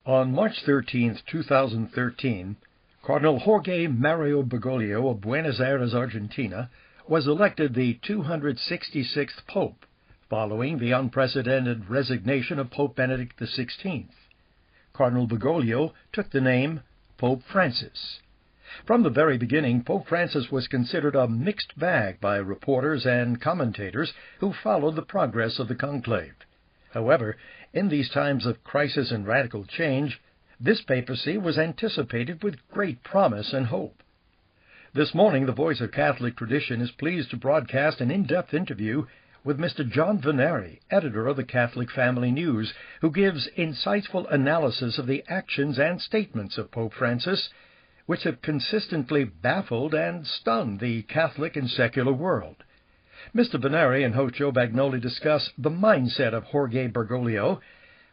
On March 13, 2013, Cardinal Jorge Mario Bergoglio of Buenos Aires, Argentina, was elected the 266th Pope, following the unprecedented resignation of Pope Benedict XVI. Cardinal Bergoglio took the name Pope Francis. From the very beginning, Pope Francis was considered a mixed bag by reporters and commentators who followed the progress of the conclave. However, in these times of crisis and radical change, this papacy was anticipated with great promise and hope. This morning, the Voice of Catholic Tradition is pleased to broadcast an in-depth interview with Mr. John Vennari, editor of the Catholic Family News, who gives insightful analysis of the actions and statements of Pope Francis, which have consistently baffled and stunned the Catholic and secular world. Mr. Vennari and host Joe Bagnoli discuss the mindset of Jorge Bergoglio,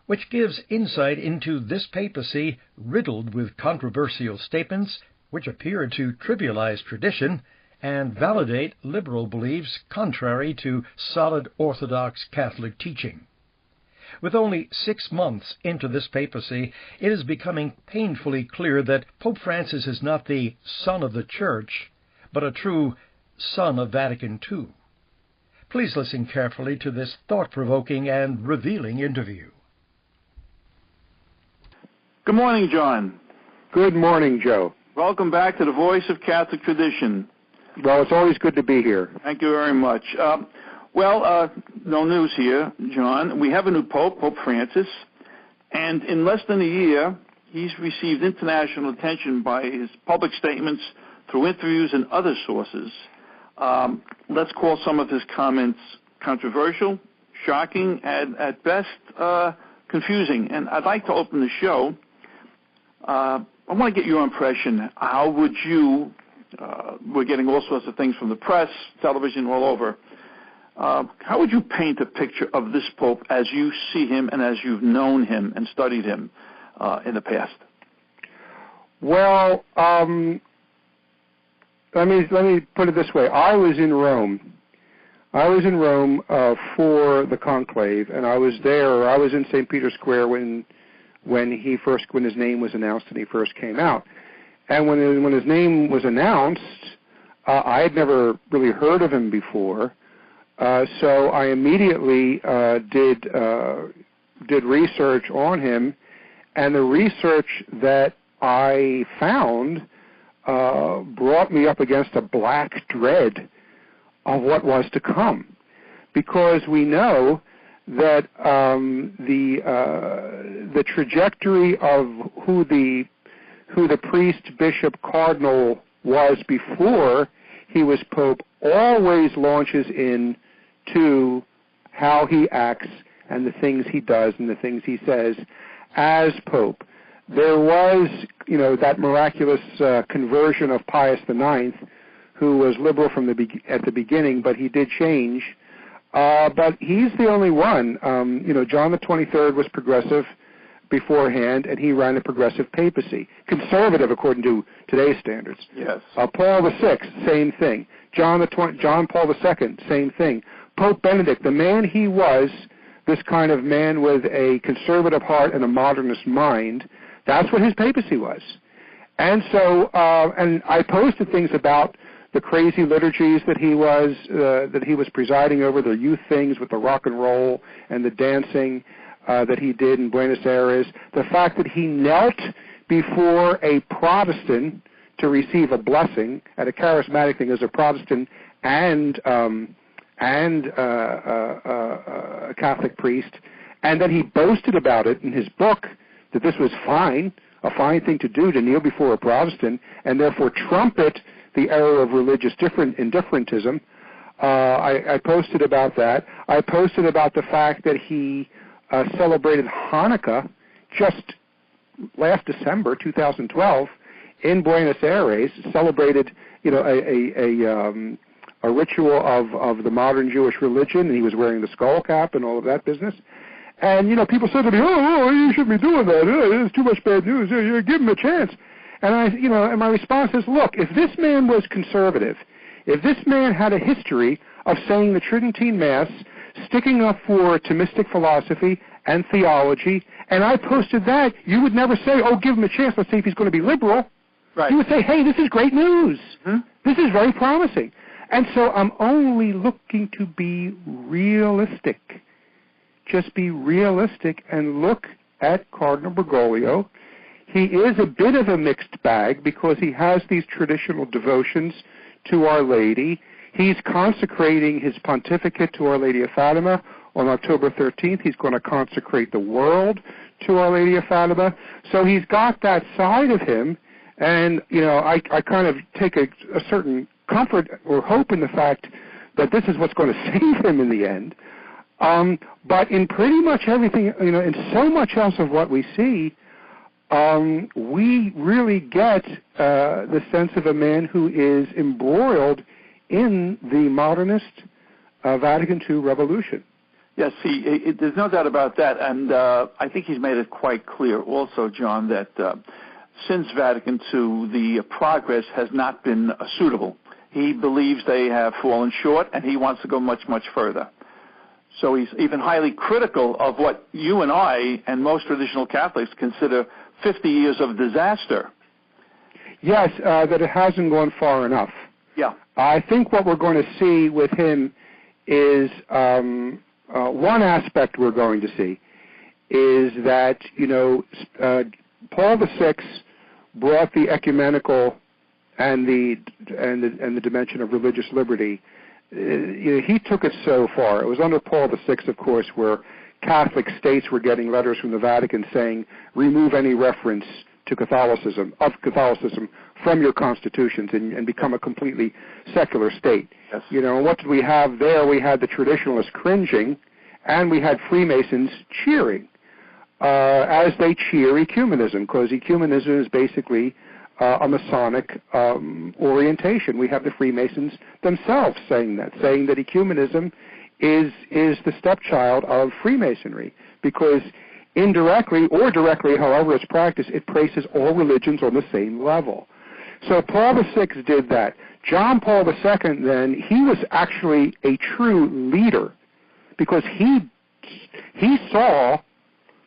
which gives insight into this papacy riddled with controversial statements which appear to trivialize tradition and validate liberal beliefs contrary to solid Orthodox Catholic teaching. With only 6 months into this papacy, it is becoming painfully clear that Pope Francis is not the son of the Church, but a true son of Vatican II. Please listen carefully to this thought-provoking and revealing interview. Good morning, John. Good morning, Joe. Welcome back to the Voice of Catholic Tradition. Well, it's always good to be here. Thank you very much. No news here, John. We have a new Pope, Pope Francis, and in less than a year, he's received international attention by his public statements through interviews and other sources. Let's call some of his comments controversial, shocking, and at best confusing. And I'd like to open the show. I want to get your impression. How would you, we're getting all sorts of things from the press, television, all over. How would you paint a picture of this Pope as you see him and as you've known him and studied him in the past? Well, let me put it this way. I was in Rome. For the conclave, and I was there. I was in St. Peter's Square when his name was announced and he first came out. And when his name was announced, I had never really heard of him before. So I immediately did research on him, and the research that I found brought me up against a black dread of what was to come, because we know that the trajectory of who the priest, bishop, cardinal was before he was Pope always launches into how he acts and the things he does and the things he says as Pope. There was, that miraculous conversion of Pius IX, who was liberal at the beginning, but he did change. But he's the only one. John the 23rd was progressive beforehand, and he ran a progressive papacy. Conservative, according to today's standards. Yes. Paul VI, same thing. John Paul II, same thing. Pope Benedict, the man he was, this kind of man with a conservative heart and a modernist mind, that's what his papacy was. And so, and I posted things about the crazy liturgies that he was presiding over, the youth things with the rock and roll and the dancing that he did in Buenos Aires, the fact that he knelt before a Protestant to receive a blessing at a charismatic thing as a Protestant and a Catholic priest, and then he boasted about it in his book that this was fine, a fine thing to do, to kneel before a Protestant and therefore trumpet the era of religious indifferentism. I posted about that. I posted about the fact that he celebrated Hanukkah just last December, 2012, in Buenos Aires. Celebrated, a ritual of the modern Jewish religion, and he was wearing the skull cap and all of that business. And people said to me, "Oh, you shouldn't be doing that. It's too much bad news. Give him a chance." And and my response is, look, if this man was conservative, if this man had a history of saying the Tridentine Mass, sticking up for Thomistic philosophy and theology, and I posted that, you would never say, oh, give him a chance, let's see if he's going to be liberal. Right. You would say, hey, this is great news. Hmm? This is very promising. And so I'm only looking to be realistic. Just be realistic and look at Cardinal Bergoglio. He is a bit of a mixed bag because he has these traditional devotions to Our Lady. He's consecrating his pontificate to Our Lady of Fatima on October 13th. He's going to consecrate the world to Our Lady of Fatima. So he's got that side of him, and, you know, I kind of take a certain comfort or hope in the fact that this is what's going to save him in the end. But in pretty much everything, you know, in so much else of what we see, we really get the sense of a man who is embroiled in the modernist Vatican II revolution. Yes, there's no doubt about that, and I think he's made it quite clear also, John, that since Vatican II, the progress has not been suitable. He believes they have fallen short, and he wants to go much, much further. So he's even highly critical of what you and I and most traditional Catholics consider 50 years of disaster. Yes, that it hasn't gone far enough. Yeah. I think what we're going to see with him is one aspect we're going to see is that, you know, Paul VI brought the ecumenical and the dimension of religious liberty. You know, he took it so far. It was under Paul VI, of course, where Catholic states were getting letters from the Vatican saying, remove any reference to Catholicism from your constitutions and become a completely secular state. Yes. You know, what did we have there? We had the traditionalists cringing, and we had Freemasons cheering, as they cheer ecumenism, because ecumenism is basically a Masonic orientation. We have the Freemasons themselves saying that ecumenism is the stepchild of Freemasonry, because indirectly or directly, however it's practiced, it places all religions on the same level. So Paul VI did that. John Paul II, then, he was actually a true leader, because he saw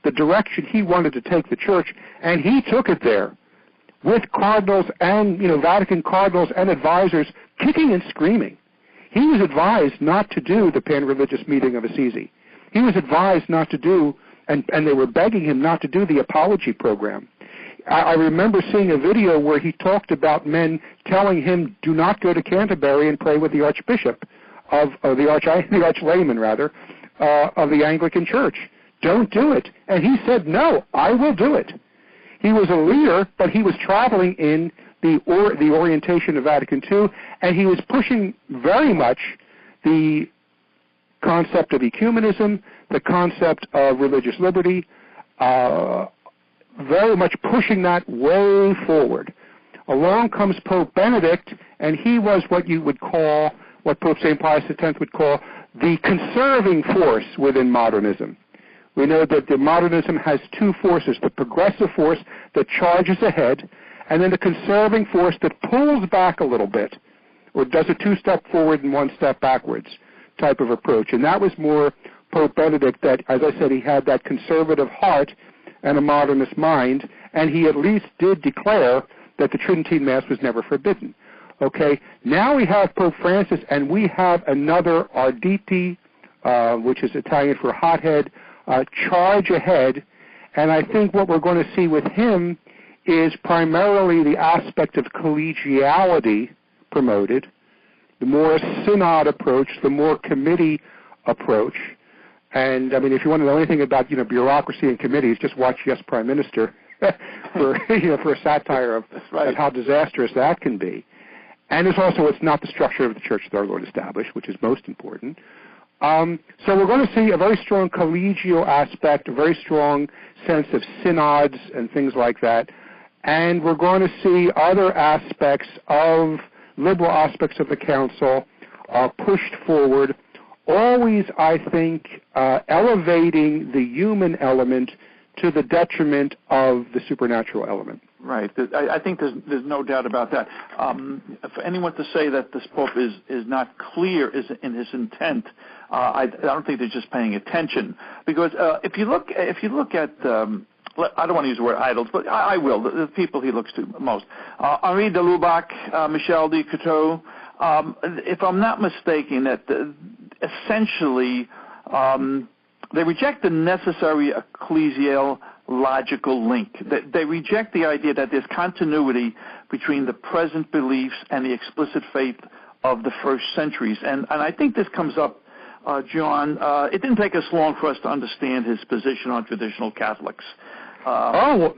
the direction he wanted to take the church, and he took it there with cardinals and, you know, Vatican cardinals and advisors kicking and screaming. He was advised not to do the pan-religious meeting of Assisi. He was advised not to do, and they were begging him not to do the apology program. I remember seeing a video where he talked about men telling him, do not go to Canterbury and pray with the Archbishop of the Archlayman, rather, of the Anglican Church. Don't do it. And he said, no, I will do it. He was a leader, but he was traveling in the orientation of Vatican II, and he was pushing very much the concept of ecumenism, the concept of religious liberty, very much pushing that way forward. Along comes Pope Benedict, and he was what you would call, what Pope St. Pius X would call, the conserving force within modernism. We know that the modernism has two forces, the progressive force that charges ahead, and then the conserving force that pulls back a little bit, or does a two-step forward and one step backwards type of approach. And that was more Pope Benedict, that, as I said, he had that conservative heart and a modernist mind, and he at least did declare that the Tridentine Mass was never forbidden. Okay, now we have Pope Francis, and we have another Arditi, which is Italian for hothead, charge ahead, and I think what we're going to see with him is primarily the aspect of collegiality promoted, the more synod approach, the more committee approach. And I mean, if you want to know anything about, you know, bureaucracy and committees, just watch Yes, Prime Minister for for a satire of how disastrous that can be. And it's not the structure of the church that our Lord established, which is most important. So we're going to see a very strong collegial aspect, a very strong sense of synods and things like that. And we're going to see other aspects of, liberal aspects of the council pushed forward, always, I think, elevating the human element to the detriment of the supernatural element. Right. I think there's no doubt about that. For anyone to say that this Pope is not clear in his intent, I don't think they're just paying attention. Because if you look at I don't want to use the word idols, but I will. The people he looks to most: Henri de Lubac, Michel de Cousteau. If I'm not mistaken, that essentially they reject the necessary ecclesial logical link. They reject the idea that there's continuity between the present beliefs and the explicit faith of the first centuries. And I think this comes up, John. It didn't take us long for us to understand his position on traditional Catholics. No.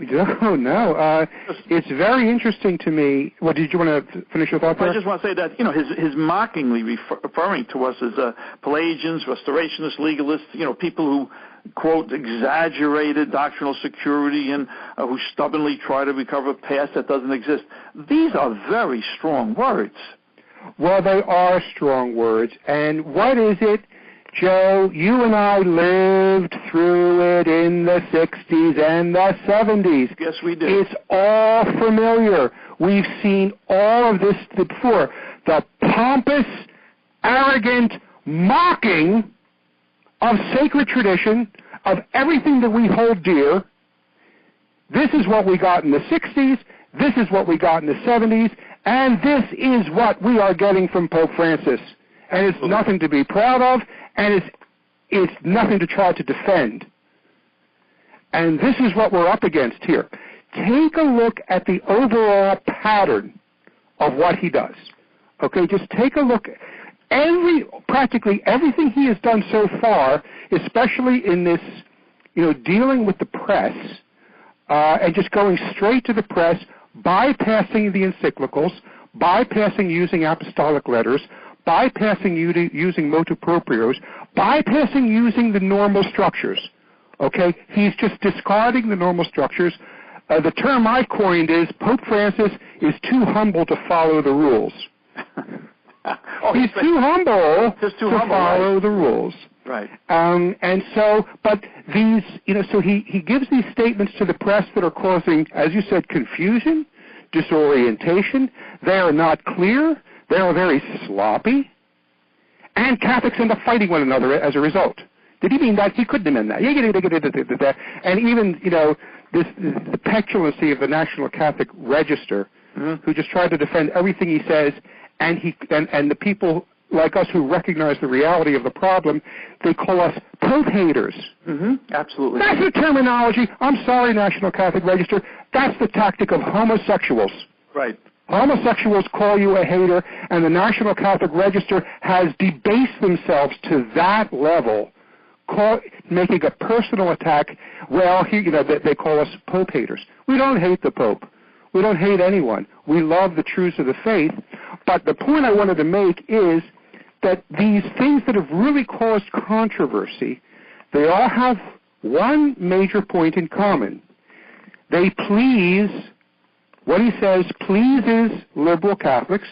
It's very interesting to me. Well, did you want to finish your thought there? I just want to say that, his mockingly referring to us as Pelagians, restorationists, legalists, people who, quote, exaggerated doctrinal security and who stubbornly try to recover a past that doesn't exist. These are very strong words. Well, they are strong words. And what is it, Joe? You and I lived through it in the 60s and the 70s. Yes, we did. It's all familiar. We've seen all of this before. The pompous, arrogant mocking of sacred tradition, of everything that we hold dear. This is what we got in the 60s, this is what we got in the 70s, and this is what we are getting from Pope Francis. And it's nothing to be proud of, and it's nothing to try to defend. And this is what we're up against here. Take a look at the overall pattern of what he does. Okay, just take a look. Practically everything he has done so far, especially in this, dealing with the press, and just going straight to the press, bypassing the encyclicals, bypassing using apostolic letters, bypassing using motu proprios, bypassing using the normal structures. Okay? He's just discarding the normal structures. The term I coined is Pope Francis is too humble to follow the rules. He's too humble to follow the rules. Right. And so, but these, so he gives these statements to the press that are causing, as you said, confusion, disorientation. They are not clear. They are very sloppy. And Catholics end up fighting one another as a result. Did he mean that? He couldn't have meant that. And even, the petulancy of the National Catholic Register, who just tried to defend everything he says, and the people like us who recognize the reality of the problem, they call us Pope haters. Absolutely. That's the terminology. I'm sorry, National Catholic Register. That's the tactic of homosexuals. Right. Homosexuals call you a hater, and the National Catholic Register has debased themselves to that level, making a personal attack. Well, they call us Pope haters. We don't hate the Pope. We don't hate anyone. We love the truths of the faith. But the point I wanted to make is that these things that have really caused controversy, they all have one major point in common. They please, what he says, pleases liberal Catholics,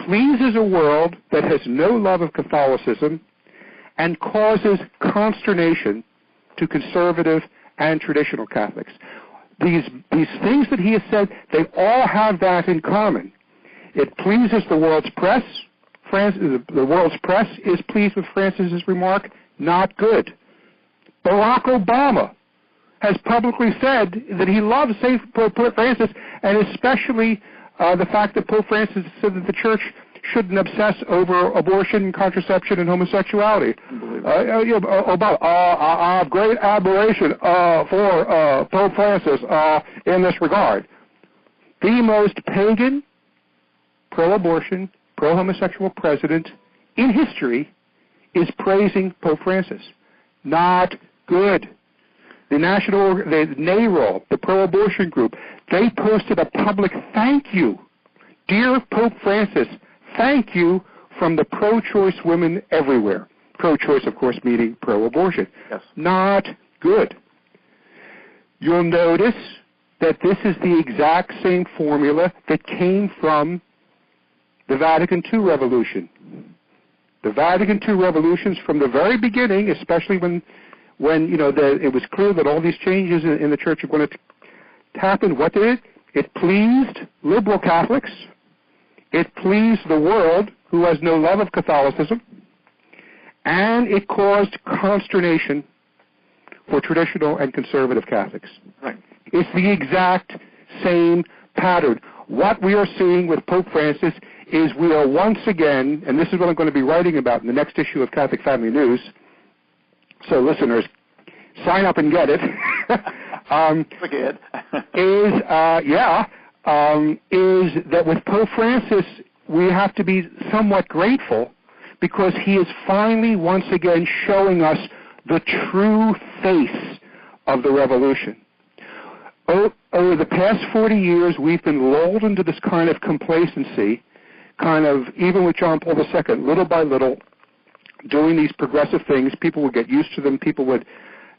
pleases a world that has no love of Catholicism, and causes consternation to conservative and traditional Catholics. These things that he has said, they all have that in common. It pleases the world's press. The world's press is pleased with Francis's remark, not good. Barack Obama has publicly said that he loves Pope Francis, and especially the fact that Pope Francis said that the Church shouldn't obsess over abortion, contraception, and homosexuality. Obama, I have great admiration for Pope Francis in this regard. The most pagan, pro-abortion, pro-homosexual president in history is praising Pope Francis. Not good. The NARAL, the pro-abortion group, they posted a public thank you. Dear Pope Francis, thank you from the pro-choice women everywhere. Pro-choice, of course, meaning pro-abortion. Yes. Not good. You'll notice that this is the exact same formula that came from the Vatican II revolution. The Vatican II revolutions from the very beginning, especially when it was clear that all these changes in the Church are going to happened? What did it? It pleased liberal Catholics. It pleased the world, who has no love of Catholicism. And it caused consternation for traditional and conservative Catholics. Right. It's the exact same pattern. What we are seeing with Pope Francis is we are once again, and this is what I'm going to be writing about in the next issue of Catholic Family News, so listeners, sign up and get it. Forget. is that with Pope Francis, we have to be somewhat grateful because he is finally once again showing us the true face of the revolution. Over the past 40 years, we've been lulled into this kind of complacency, even with John Paul II, little by little, doing these progressive things. People would get used to them. People would,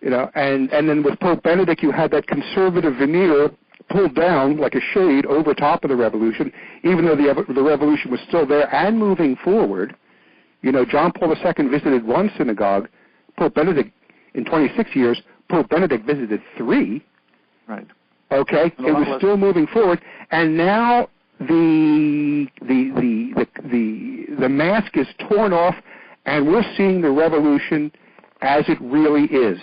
and then with Pope Benedict, you had that conservative veneer pulled down like a shade over top of the revolution, even though the revolution was still there and moving forward. John Paul II visited one synagogue. Pope Benedict, in 26 years, Pope Benedict visited 3. Right. Okay, it was still moving forward, and now the mask is torn off, and we're seeing the revolution as it really is,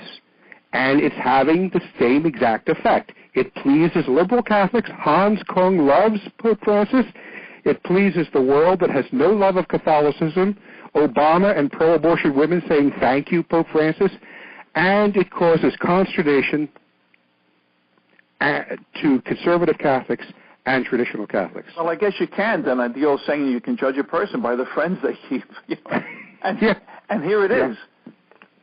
and it's having the same exact effect. It pleases liberal Catholics. Hans Kung loves Pope Francis. It pleases the world that has no love of Catholicism. Obama and pro-abortion women saying thank you, Pope Francis, and it causes consternation to conservative Catholics and traditional Catholics. Well, I guess you can then. The old saying, you can judge a person by the friends they keep. And here it is.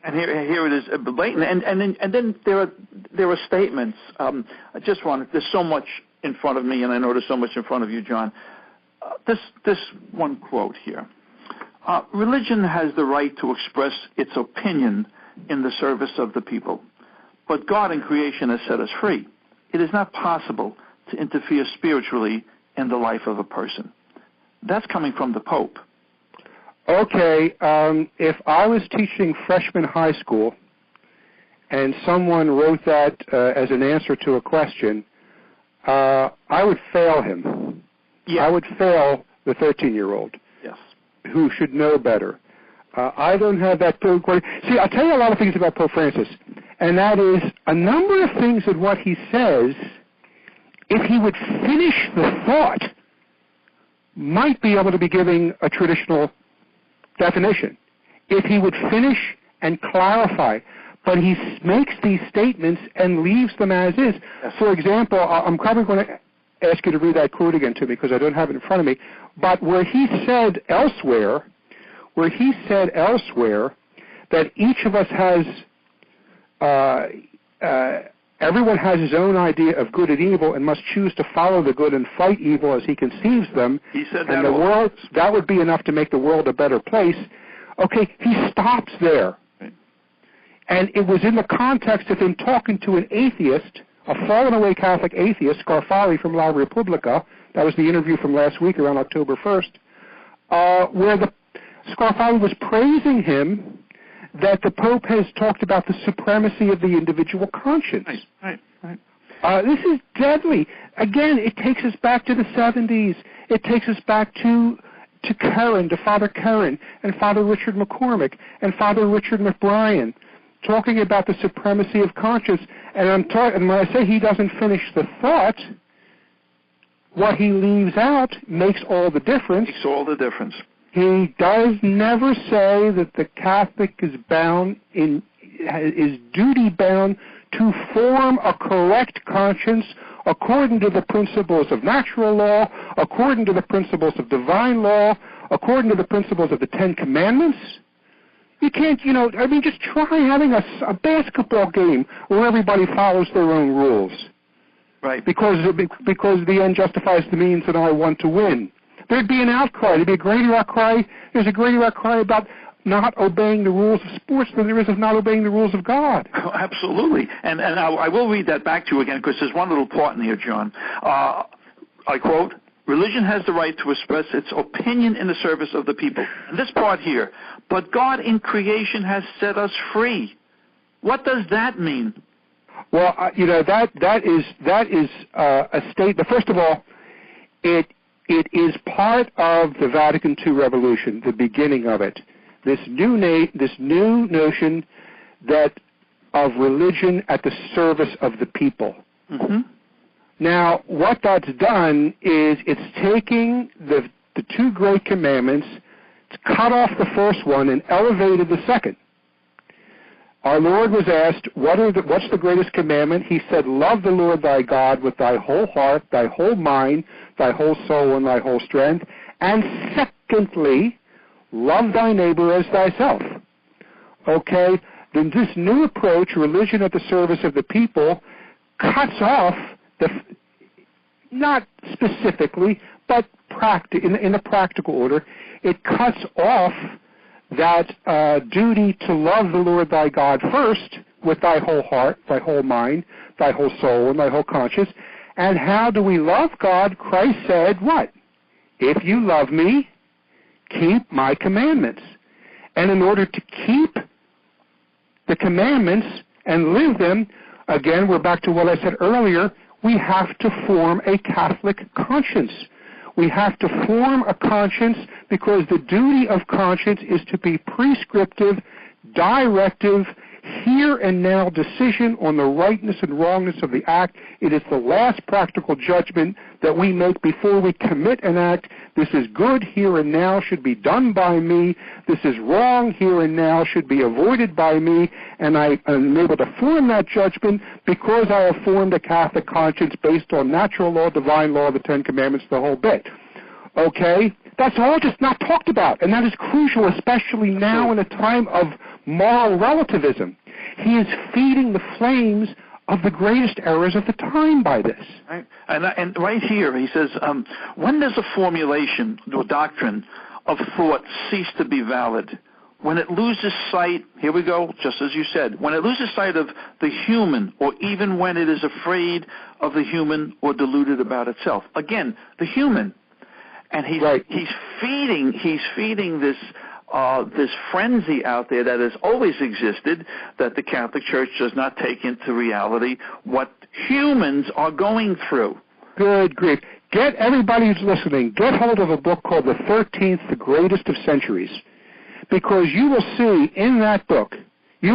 And here it is blatant. And then there are statements. I just wanted. There's so much in front of me, and I know there's so much in front of you, John. This one quote here. Religion has the right to express its opinion in the service of the people, but God in creation has set us free. It is not possible to interfere spiritually in the life of a person. That's coming from the Pope. Okay, if I was teaching freshman high school and someone wrote that as an answer to a question, I would fail him. Yeah. I would fail the 13-year-old. Yes. Who should know better. I don't have that. See, I'll tell you a lot of things about Pope Francis, and that is a number of things in what he says, if he would finish the thought, might be able to be giving a traditional definition. If he would finish and clarify, but he makes these statements and leaves them as is. Yes. For example, I'm probably going to ask you to read that quote again to me because I don't have it in front of me, but where he said elsewhere that each of us has, everyone has his own idea of good and evil and must choose to follow the good and fight evil as he conceives them. He said that. And the world, that would be enough to make the world a better place. Okay, he stops there. Right. And it was in the context of him talking to an atheist, a fallen-away Catholic atheist, Scarfali from La Repubblica. That was the interview from last week around October 1st, where the Scarfali was praising him that the Pope has talked about the supremacy of the individual conscience. Right. This is deadly. Again, it takes us back to the 70s. It takes us back to Karen, to Father Karen, and Father Richard McCormick, and Father Richard McBrien, talking about the supremacy of conscience. And when I say he doesn't finish the thought, what he leaves out makes all the difference. Makes all the difference. He does never say that the Catholic is duty bound to form a correct conscience according to the principles of natural law, according to the principles of divine law, according to the principles of the Ten Commandments. You can't, just try having a basketball game where everybody follows their own rules. Right. Because the end justifies the means and I want to win. There'd be an outcry. There'd be a greater outcry. There's a greater outcry about not obeying the rules of sports than there is of not obeying the rules of God. Oh, absolutely. And I will read that back to you again because there's one little part in here, John. I quote, religion has the right to express its opinion in the service of the people. And this part here, but God in creation has set us free. What does that mean? Well, that is a statement. First of all, it is part of the Vatican II revolution, the beginning of it. This new notion that of religion at the service of the people. Mm-hmm. Now, what that's done is it's taking the two great commandments, it's cut off the first one and elevated the second. Our Lord was asked, what's the greatest commandment? He said, love the Lord thy God with thy whole heart, thy whole mind, thy whole soul, and thy whole strength. And secondly, love thy neighbor as thyself. Okay? Then this new approach, religion at the service of the people, cuts off not specifically, but in a practical order, it cuts off that duty to love the Lord thy God first with thy whole heart, thy whole mind, thy whole soul, and thy whole conscience. And how do we love God? Christ said, what? If you love me, keep my commandments. And in order to keep the commandments and live them, again, we're back to what I said earlier, we have to form a Catholic conscience. We have to form a conscience because the duty of conscience is to be prescriptive, directive, here and now decision on the rightness and wrongness of the act. It is the last practical judgment that we make before we commit an act. This is good here and now, should be done by me. This is wrong here and now, should be avoided by me. And I am able to form that judgment because I have formed a Catholic conscience based on natural law, divine law, the Ten Commandments, the whole bit. Okay? That's all just not talked about, and that is crucial, especially now in a time of moral relativism. He is feeding the flames of the greatest errors of the time by this. Right. And right here, he says, when does a formulation or doctrine of thought cease to be valid? When it loses sight, here we go, just as you said, when it loses sight of the human, or even when it is afraid of the human or deluded about itself. Again, the human. And he's feeding this frenzy out there that has always existed, that the Catholic Church does not take into reality what humans are going through. Good grief. Get everybody who's listening, get hold of a book called The 13th, The Greatest of Centuries, because you will see in that book the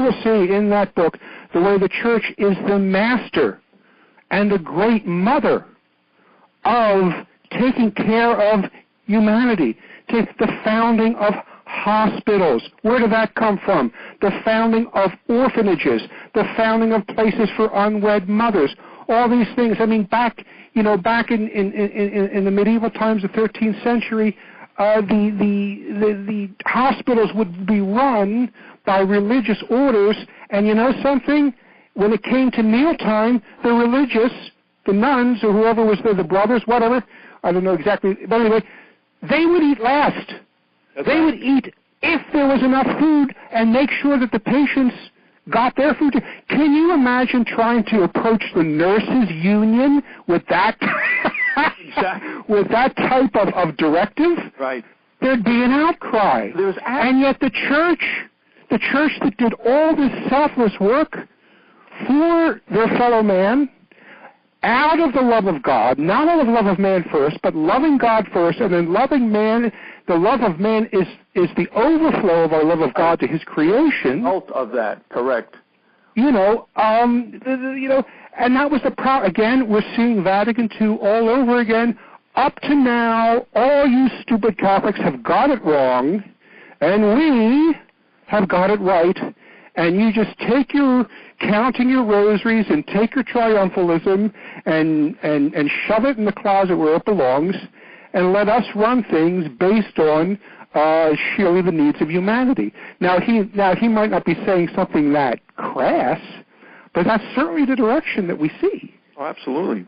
way the Church is the master and the great mother of taking care of humanity. Take the founding of hospitals. Where did that come from? The founding of orphanages, the founding of places for unwed mothers. All these things. I mean, back in the medieval times, the 13th century, the hospitals would be run by religious orders. And you know something? When it came to mealtime, the religious, the nuns or whoever was there, the brothers, whatever, I don't know exactly, but anyway, they would eat last. They would eat if there was enough food and make sure that the patients got their food. Can you imagine trying to approach the nurses' union with that with that type of directive? Right. There'd be an outcry. And yet the church that did all this selfless work for their fellow man, out of the love of God, not out of the love of man first, but loving God first, and then loving man. The love of man is the overflow of our love of God to His creation. Result of that, correct. And that was the problem. Again, we're seeing Vatican II all over again. Up to now, all you stupid Catholics have got it wrong, and we have got it right. And you just take your counting your rosaries and take your triumphalism and shove it in the closet where it belongs, and let us run things based on surely the needs of humanity. Now he might not be saying something that crass, but that's certainly the direction that we see. Oh, absolutely.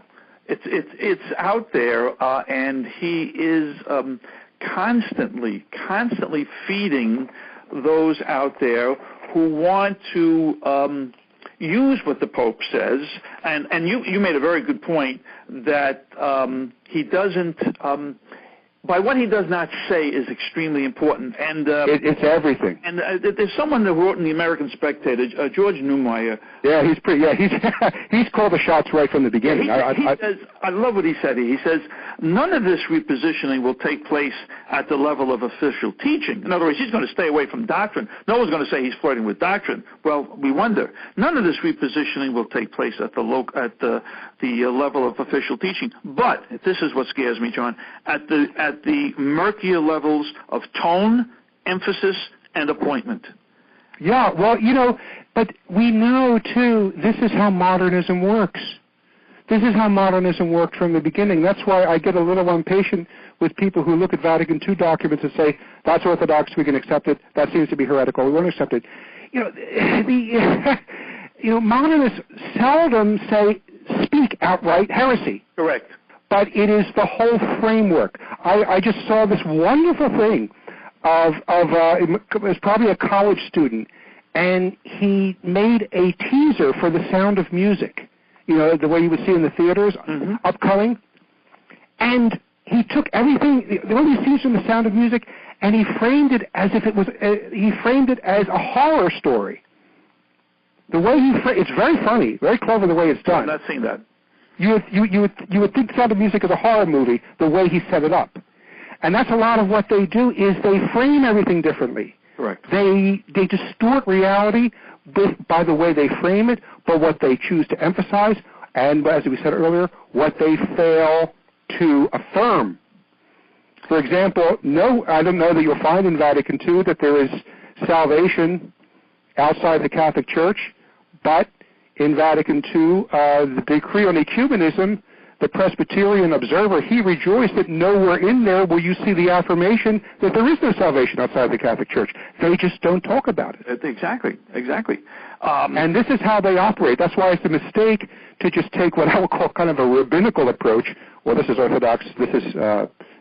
It's out there, and he is constantly feeding those out there who want to use what the Pope says, and you made a very good point that he doesn't by what he does not say is extremely important. And it's everything. And there's someone that wrote in the American Spectator, George Neumeyer. Yeah, he's pretty. Yeah, he's called the shots right from the beginning. He says, I love what he said. He says, none of this repositioning will take place at the level of official teaching. In other words, he's going to stay away from doctrine. No one's going to say he's flirting with doctrine. Well, we wonder. None of this repositioning will take place at the level of official teaching. But this is what scares me, John. At the murkier levels of tone, emphasis, and appointment. Yeah, well, but we know, too, this is how modernism works. This is how modernism worked from the beginning. That's why I get a little impatient with people who look at Vatican II documents and say, that's orthodox, we can accept it, that seems to be heretical, we won't accept it. Modernists seldom speak outright heresy. Correct. But it is the whole framework. I just saw this wonderful thing it was probably a college student, and he made a teaser for The Sound of Music, the way you would see in the theaters, upcoming. And he took everything, the way you see from The Sound of Music, and he framed it as if it was, he framed it as a horror story. The way it's very funny, very clever the way it's done. I've not seen that. You would think Sound of Music is a horror movie, the way he set it up. And that's a lot of what they do, is they frame everything differently. Correct. They distort reality by the way they frame it, but what they choose to emphasize, and as we said earlier, what they fail to affirm. For example, I don't know that you'll find in Vatican II that there is salvation outside the Catholic Church, but in Vatican II, the decree on ecumenism, the Presbyterian observer, he rejoiced that nowhere in there will you see the affirmation that there is no salvation outside the Catholic Church. They just don't talk about it. Exactly. And this is how they operate. That's why it's a mistake to just take what I would call kind of a rabbinical approach. Well, this is orthodox, this is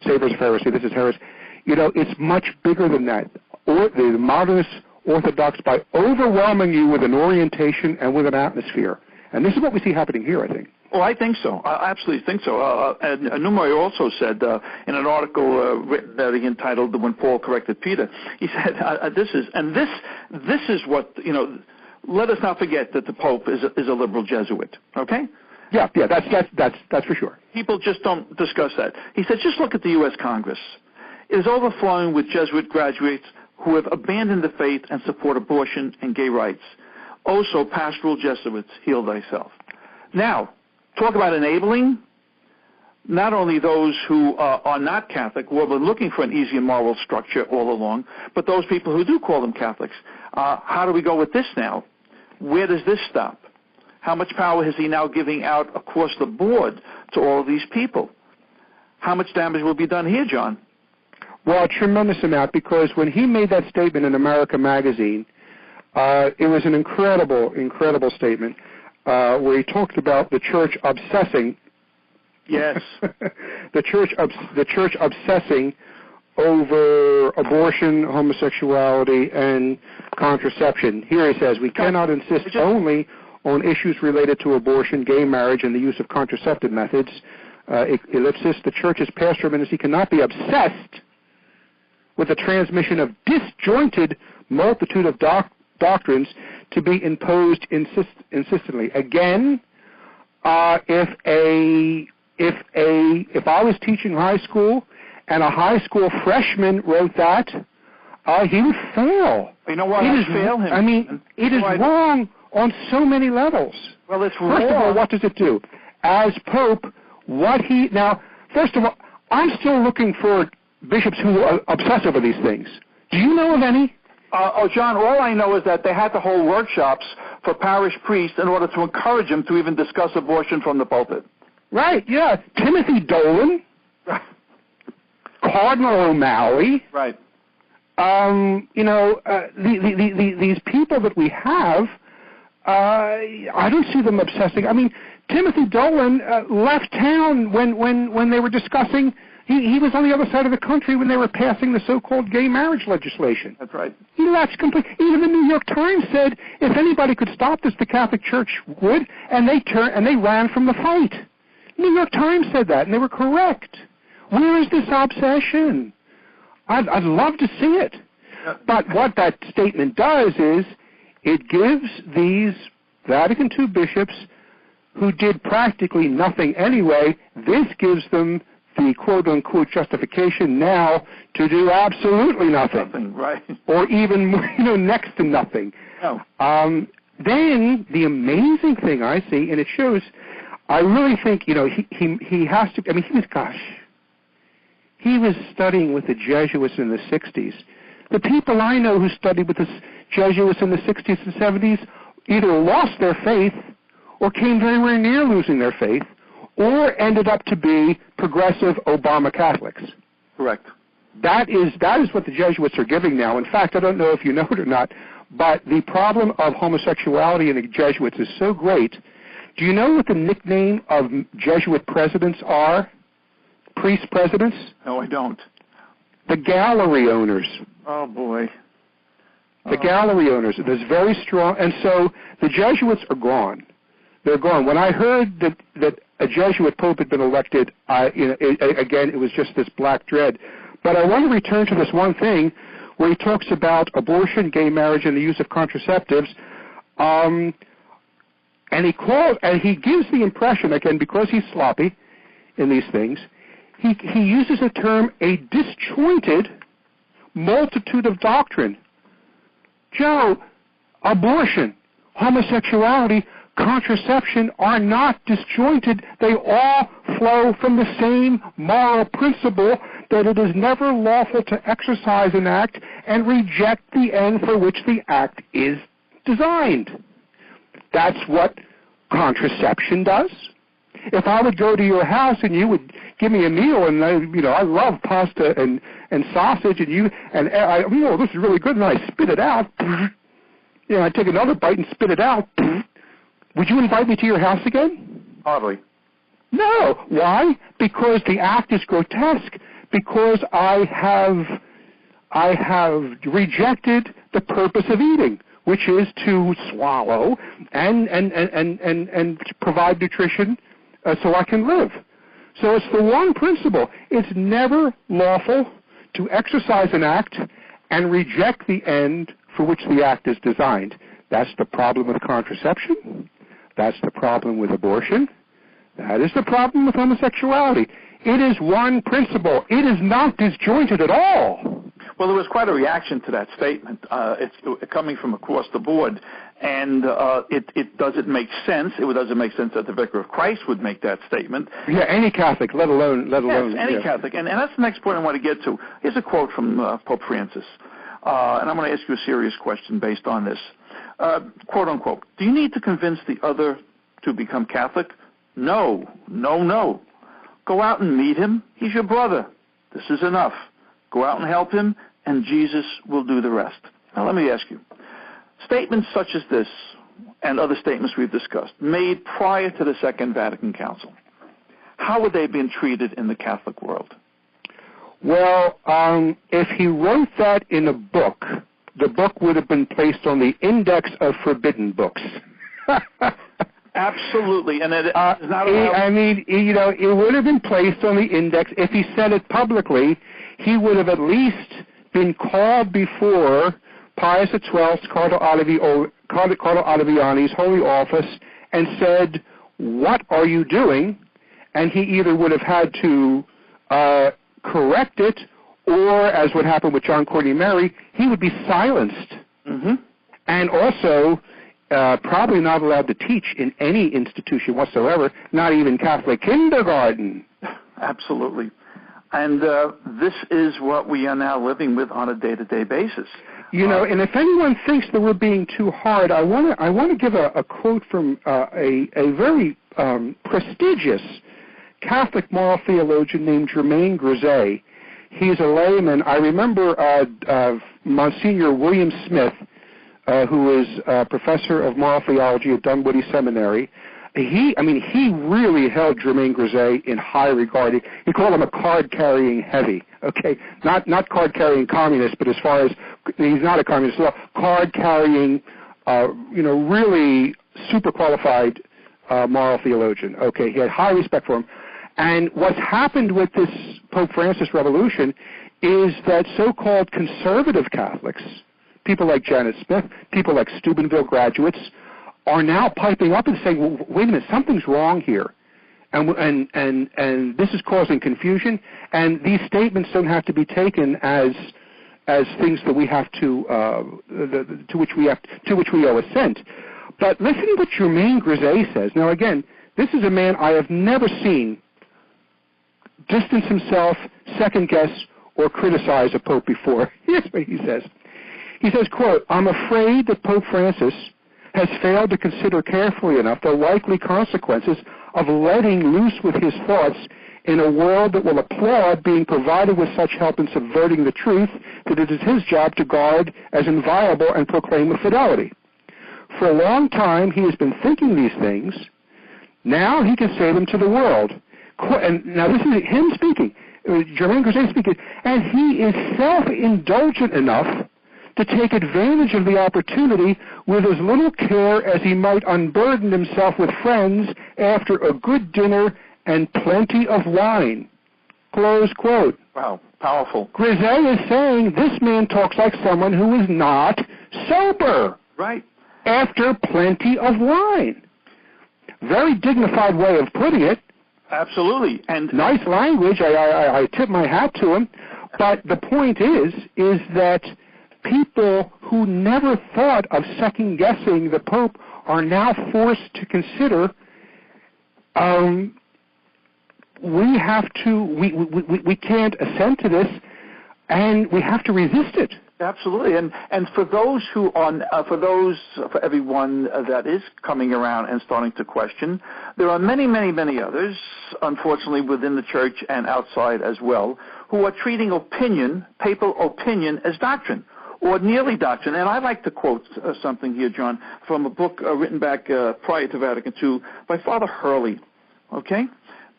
savors of heresy, this is heresy. It's much bigger than that. The modernist orthodox by overwhelming you with an orientation and with an atmosphere. And this is what we see happening here, I think. Well, I think so. I absolutely think so. And Neumeyer also said in an article written that he entitled "When Paul Corrected Peter," he said, "This is what Let us not forget that the Pope is a liberal Jesuit. Okay." Yeah, that's for sure. People just don't discuss that. He said, just look at the U.S. Congress. It is overflowing with Jesuit graduates who have abandoned the faith and support abortion and gay rights. Oh, so pastoral Jesuits, heal thyself. Now, talk about enabling not only those who are not Catholic, who have been looking for an easier moral structure all along, but those people who do call them Catholics. How do we go with this now? Where does this stop? How much power is he now giving out across the board to all of these people? How much damage will be done here, John? Well, a tremendous amount, because when he made that statement in America Magazine, it was an incredible statement where he talked about the church obsessing. Yes. the church obsessing over abortion, homosexuality, and contraception. Here he says, we cannot insist only on issues related to abortion, gay marriage, and the use of contraceptive methods. Ellipsis, the church's pastoral ministry cannot be obsessed with the transmission of disjointed multitude of doctrines to be imposed insistently. Again, if I was teaching high school and a high school freshman wrote that, he would fail. You know why I fail him? I mean, it is wrong on so many levels. Well, it's wrong. First of all, what does it do? As Pope, first of all, I'm still looking for bishops who obsess over these things. Do you know of any? John, all I know is that they had to hold workshops for parish priests in order to encourage them to even discuss abortion from the pulpit. Right, yeah. Timothy Dolan, Cardinal O'Malley. Right. These people that we have, I don't see them obsessing. I mean, Timothy Dolan left town when they were discussing. He was on the other side of the country when they were passing the so-called gay marriage legislation. That's right. He left completely. Even the New York Times said if anybody could stop this, the Catholic Church would, and they ran from the fight. New York Times said that, and they were correct. Where is this obsession? I'd love to see it. But what that statement does is it gives these Vatican II bishops who did practically nothing anyway, this gives them the quote-unquote justification now to do absolutely nothing. Nothing, right. Or even, next to nothing. No. Then the amazing thing I see, and it shows, I really think, he has to, he was studying with the Jesuits in the 60s. The people I know who studied with the Jesuits in the 60s and 70s either lost their faith or came very, very near losing their faith or ended up to be progressive Obama Catholics. Correct. That is what the Jesuits are giving now. In fact, I don't know if you know it or not, but the problem of homosexuality in the Jesuits is so great. Do you know what the nickname of Jesuit presidents are? Priest presidents? No, I don't. The gallery owners. Oh, boy. The gallery owners. There's very strong, and so the Jesuits are gone. They're gone. When I heard that a Jesuit pope had been elected, again, it was just this black dread. But I want to return to this one thing where he talks about abortion, gay marriage, and the use of contraceptives. And he gives the impression, again, because he's sloppy in these things, he uses a term, a disjointed multitude of doctrine. Joe, abortion, homosexuality, contraception are not disjointed. They all flow from the same moral principle that it is never lawful to exercise an act and reject the end for which the act is designed. That's what contraception does. If I would go to your house and you would give me a meal, and I love pasta and sausage, and I this is really good, and I spit it out. I take another bite and spit it out. Would you invite me to your house again? Hardly. No. Why? Because the act is grotesque. Because I have rejected the purpose of eating, which is to swallow and provide nutrition so I can live. So it's the one principle. It's never lawful to exercise an act and reject the end for which the act is designed. That's the problem with contraception. That's the problem with abortion. That is the problem with homosexuality. It is one principle. It is not disjointed at all. Well, there was quite a reaction to that statement. It's coming from across the board, and it doesn't make sense. It doesn't make sense that the Vicar of Christ would make that statement. Yeah, any Catholic, let alone. Yes, any Catholic, and that's the next point I want to get to. Here's a quote from Pope Francis, and I'm going to ask you a serious question based on this. Quote unquote. Do you need to convince the other to become Catholic? No. Go out and meet him. He's your brother. This is enough. Go out and help him, and Jesus will do the rest. Now, let me ask you. Statements such as this and other statements we've discussed made prior to the Second Vatican Council, how would they have been treated in the Catholic world? Well, if he wrote that in a book, the book would have been placed on the index of forbidden books. Absolutely, and it is not allowed. It would have been placed on the index. If he said it publicly, he would have at least been called before Pius XII's Cardinal Ottaviani's Holy Office and said, "What are you doing?" And he either would have had to correct it, or, as would happen with John Courtney Mary, he would be silenced. Mm-hmm. And also probably not allowed to teach in any institution whatsoever, not even Catholic kindergarten. Absolutely. And this is what we are now living with on a day-to-day basis. And if anyone thinks that we're being too hard, I want to give a quote from a very prestigious Catholic moral theologian named Germain Grisey. He's a layman. I remember Monsignor William Smith, who is professor of moral theology at Dunwoody Seminary. He really held Germain Grisey in high regard. He called him a card-carrying heavy. Okay, not card-carrying communist, but as far as he's not a communist, card-carrying, really super qualified moral theologian. Okay, he had high respect for him. And what's happened with this Pope Francis revolution is that so-called conservative Catholics, people like Janet Smith, people like Steubenville graduates, are now piping up and saying, well, wait a minute, something's wrong here. And this is causing confusion, and these statements don't have to be taken as things that we have to which we owe assent. But listen to what Germain Grisey says. Now again, this is a man I have never seen distance himself, second guess, or criticize a pope before. Here's what he says. He says, quote, "I'm afraid that Pope Francis has failed to consider carefully enough the likely consequences of letting loose with his thoughts in a world that will applaud being provided with such help in subverting the truth that it is his job to guard as inviolable and proclaim with fidelity. For a long time he has been thinking these things. Now he can say them to the world." And now this is him speaking, Germain Grisey speaking, and he is self-indulgent enough to take advantage of the opportunity with as little care as he might unburden himself with friends after a good dinner and plenty of wine. Close quote. Wow, powerful. Grisey is saying this man talks like someone who is not sober. Right. After plenty of wine. Very dignified way of putting it. Absolutely. And nice language. I tip my hat to him. But the point is that people who never thought of second-guessing the Pope are now forced to consider we can't assent to this, and we have to resist it. Absolutely, and for those who for everyone that is coming around and starting to question, there are many others, unfortunately, within the church and outside as well, who are treating papal opinion, as doctrine, or nearly doctrine. And I'd like to quote something here, John, from a book written back prior to Vatican II by Father Hurley. Okay?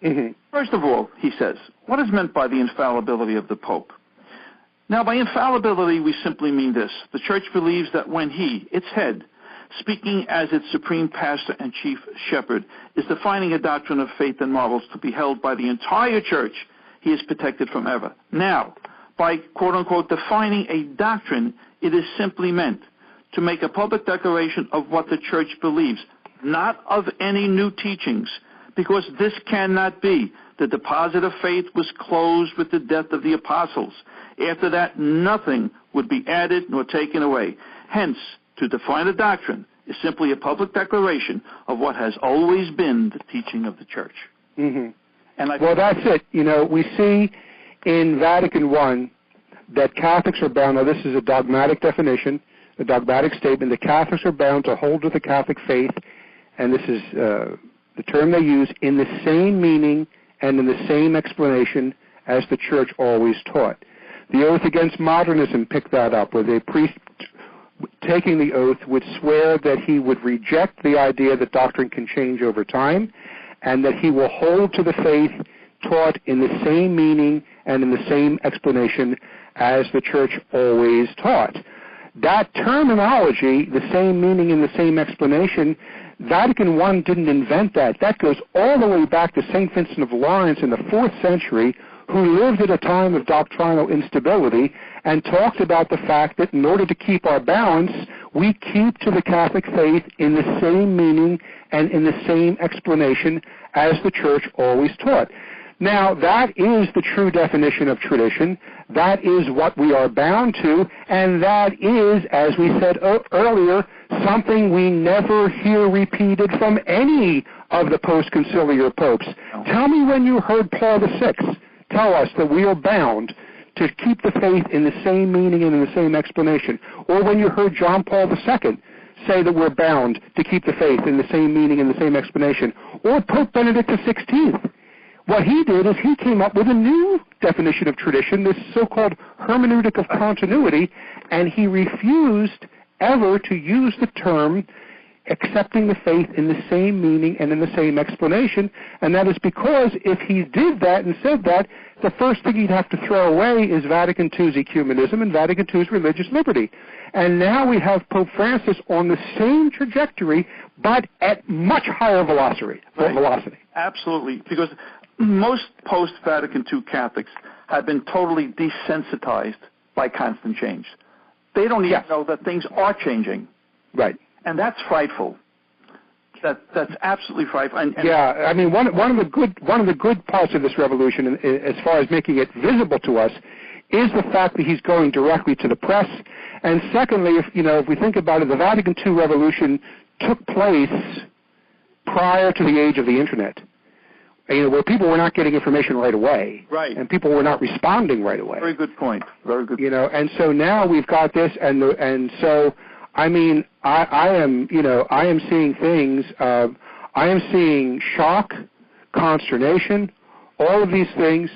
Mm-hmm. First of all, he says, what is meant by the infallibility of the Pope? Now, by infallibility, we simply mean this. The Church believes that when he, its head, speaking as its supreme pastor and chief shepherd, is defining a doctrine of faith and morals to be held by the entire Church, he is protected from error. Now, by quote-unquote defining a doctrine, it is simply meant to make a public declaration of what the Church believes, not of any new teachings, because this cannot be. The deposit of faith was closed with the death of the apostles. After that, nothing would be added nor taken away. Hence, to define a doctrine is simply a public declaration of what has always been the teaching of the Church. Mm-hmm. And well, that's it. You know, we see in Vatican I that Catholics are bound, now this is a dogmatic definition, a dogmatic statement, that Catholics are bound to hold to the Catholic faith, and this is the term they use, in the same meaning and in the same explanation as the Church always taught. The oath against modernism picked that up, where the priest taking the oath would swear that he would reject the idea that doctrine can change over time, and that he will hold to the faith taught in the same meaning and in the same explanation as the Church always taught. That terminology, the same meaning and the same explanation, Vatican I didn't invent that. That goes all the way back to St. Vincent of Lawrence in the 4th century, who lived at a time of doctrinal instability and talked about the fact that in order to keep our balance, we keep to the Catholic faith in the same meaning and in the same explanation as the Church always taught. Now, that is the true definition of tradition. That is what we are bound to, and that is, as we said earlier, something we never hear repeated from any of the post-conciliar popes. Tell me when you heard Paul VI tell us that we are bound to keep the faith in the same meaning and in the same explanation, or when you heard John Paul II say that we're bound to keep the faith in the same meaning and the same explanation, or Pope Benedict XVI. What he did is he came up with a new definition of tradition, this so-called hermeneutic of continuity, and he refused ever to use the term accepting the faith in the same meaning and in the same explanation, and that is because if he did that and said that, the first thing he'd have to throw away is Vatican II's ecumenism and Vatican II's religious liberty. And now we have Pope Francis on the same trajectory, but at much higher velocity. Right. Absolutely, because most post-Vatican II Catholics have been totally desensitized by constant change. They don't even know that things are changing. Right. And that's frightful. That's absolutely frightful. And yeah, I mean, one of the good parts of this revolution, as far as making it visible to us, is the fact that he's going directly to the press. And secondly, if we think about it, the Vatican II revolution took place prior to the age of the Internet. Where people were not getting information right away, right, and people were not responding right away. Very good point. Very good. And so now we've got this, and so I mean, I am seeing things. I am seeing shock, consternation, all of these things.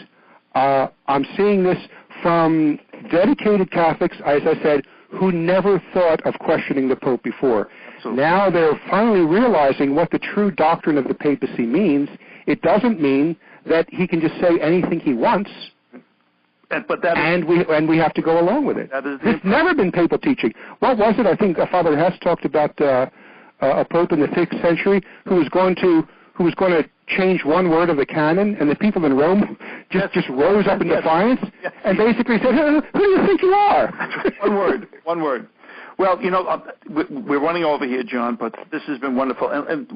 I'm seeing this from dedicated Catholics, as I said, who never thought of questioning the Pope before. Absolutely. Now they're finally realizing what the true doctrine of the papacy means. It doesn't mean that he can just say anything he wants, and we have to go along with it. It's never been papal teaching. What was it? I think Father Hess talked about a pope in the 6th century who was going to change one word of the canon, and the people in Rome just rose up in defiance and basically said, "Who do you think you are?" One word. Well, we're running over here, John, but this has been wonderful, and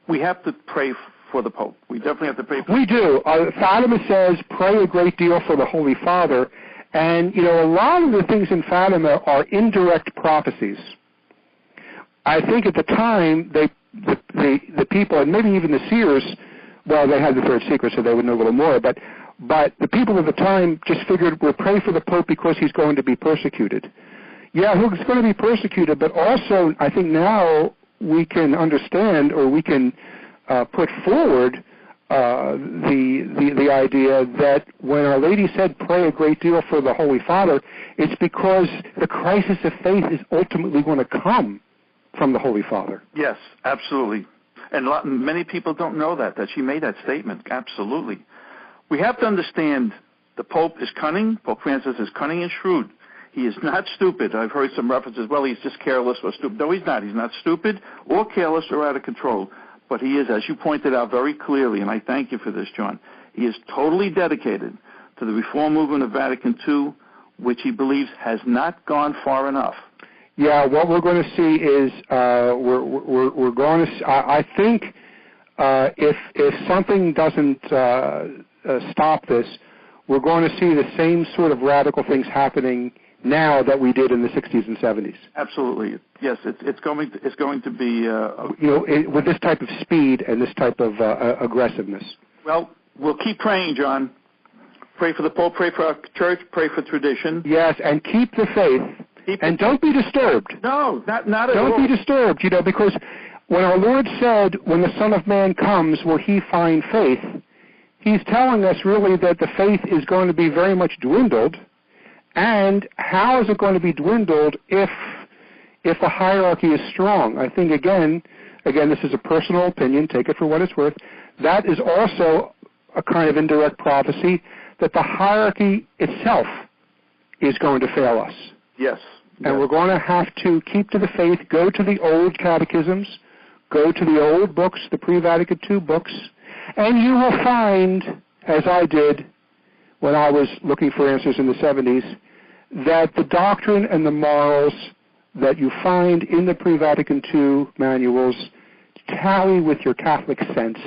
we have to pray for the Pope. We definitely have to pray for We do. Fatima says, pray a great deal for the Holy Father. And, a lot of the things in Fatima are indirect prophecies. I think at the time, the people, and maybe even the seers, well, they had the third secret, so they would know a little more, but the people of the time just figured, we'll pray for the Pope because he's going to be persecuted. Yeah, he's going to be persecuted, but also, I think now we can understand, or we can put forward the idea that when Our Lady said pray a great deal for the Holy Father, it's because the crisis of faith is ultimately going to come from the Holy Father. Yes, absolutely. And many people don't know that she made that statement. Absolutely. We have to understand the Pope is cunning. Pope Francis is cunning and shrewd. He is not stupid. I've heard some references, well, he's just careless or stupid. No, he's not. He's not stupid or careless or out of control. But he is, as you pointed out very clearly, and I thank you for this, John, he is totally dedicated to the reform movement of Vatican II, which he believes has not gone far enough. Yeah, what we're going to see is we're going to. I think if something doesn't stop this, we're going to see the same sort of radical things happening now that we did in the 60s and 70s. Absolutely. Yes, it's going to be with this type of speed and this type of aggressiveness. Well, we'll keep praying, John. Pray for the Pope, pray for our church, pray for tradition. Yes, and keep the faith. And don't be disturbed. No, not at all. Don't be disturbed, because when our Lord said, when the Son of Man comes, will he find faith? He's telling us really that the faith is going to be very much dwindled. And how is it going to be dwindled if the hierarchy is strong? I think, again, this is a personal opinion, take it for what it's worth, that is also a kind of indirect prophecy that the hierarchy itself is going to fail us. Yes. And we're going to have to keep to the faith, go to the old catechisms, go to the old books, the pre-Vatican II books, and you will find, as I did when I was looking for answers in the 70s, that the doctrine and the morals that you find in the pre-Vatican II manuals tally with your Catholic sense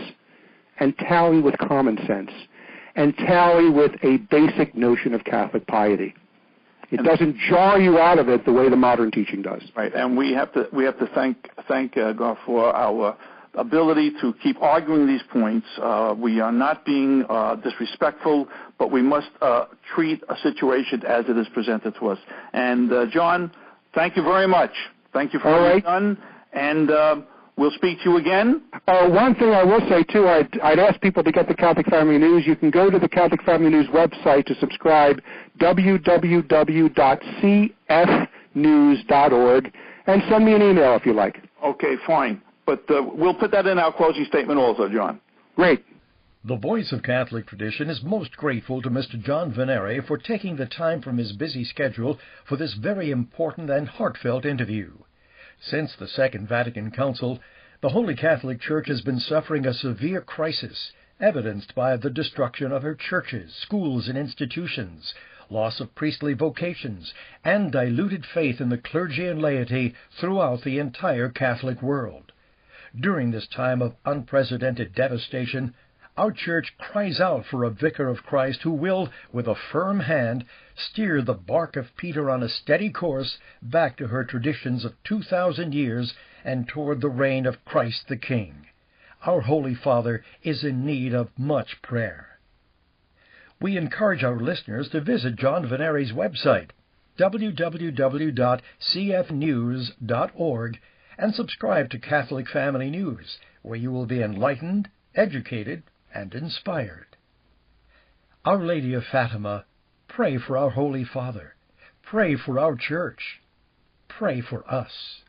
and tally with common sense and tally with a basic notion of Catholic piety. It doesn't jar you out of it the way the modern teaching does. Right, and we have to thank God for our ability to keep arguing these points. We are not being disrespectful, but we must treat a situation as it is presented to us. And John, thank you very much. Thank you for what you've done, and we'll speak to you again. One thing I will say, too, I'd ask people to get the Catholic Family News. You can go to the Catholic Family News website to subscribe, www.cfnews.org, and send me an email if you like. Okay, fine. But we'll put that in our closing statement also, John. Great. The Voice of Catholic Tradition is most grateful to Mr. John Vennari for taking the time from his busy schedule for this very important and heartfelt interview. Since the Second Vatican Council, the Holy Catholic Church has been suffering a severe crisis, evidenced by the destruction of her churches, schools, and institutions, loss of priestly vocations, and diluted faith in the clergy and laity throughout the entire Catholic world. During this time of unprecedented devastation, our Church cries out for a Vicar of Christ who will, with a firm hand, steer the bark of Peter on a steady course back to her traditions of 2,000 years and toward the reign of Christ the King. Our Holy Father is in need of much prayer. We encourage our listeners to visit John Vennari's website, www.cfnews.org, and subscribe to Catholic Family News, where you will be enlightened, educated, and inspired. Our Lady of Fatima, pray for our Holy Father. Pray for our Church. Pray for us.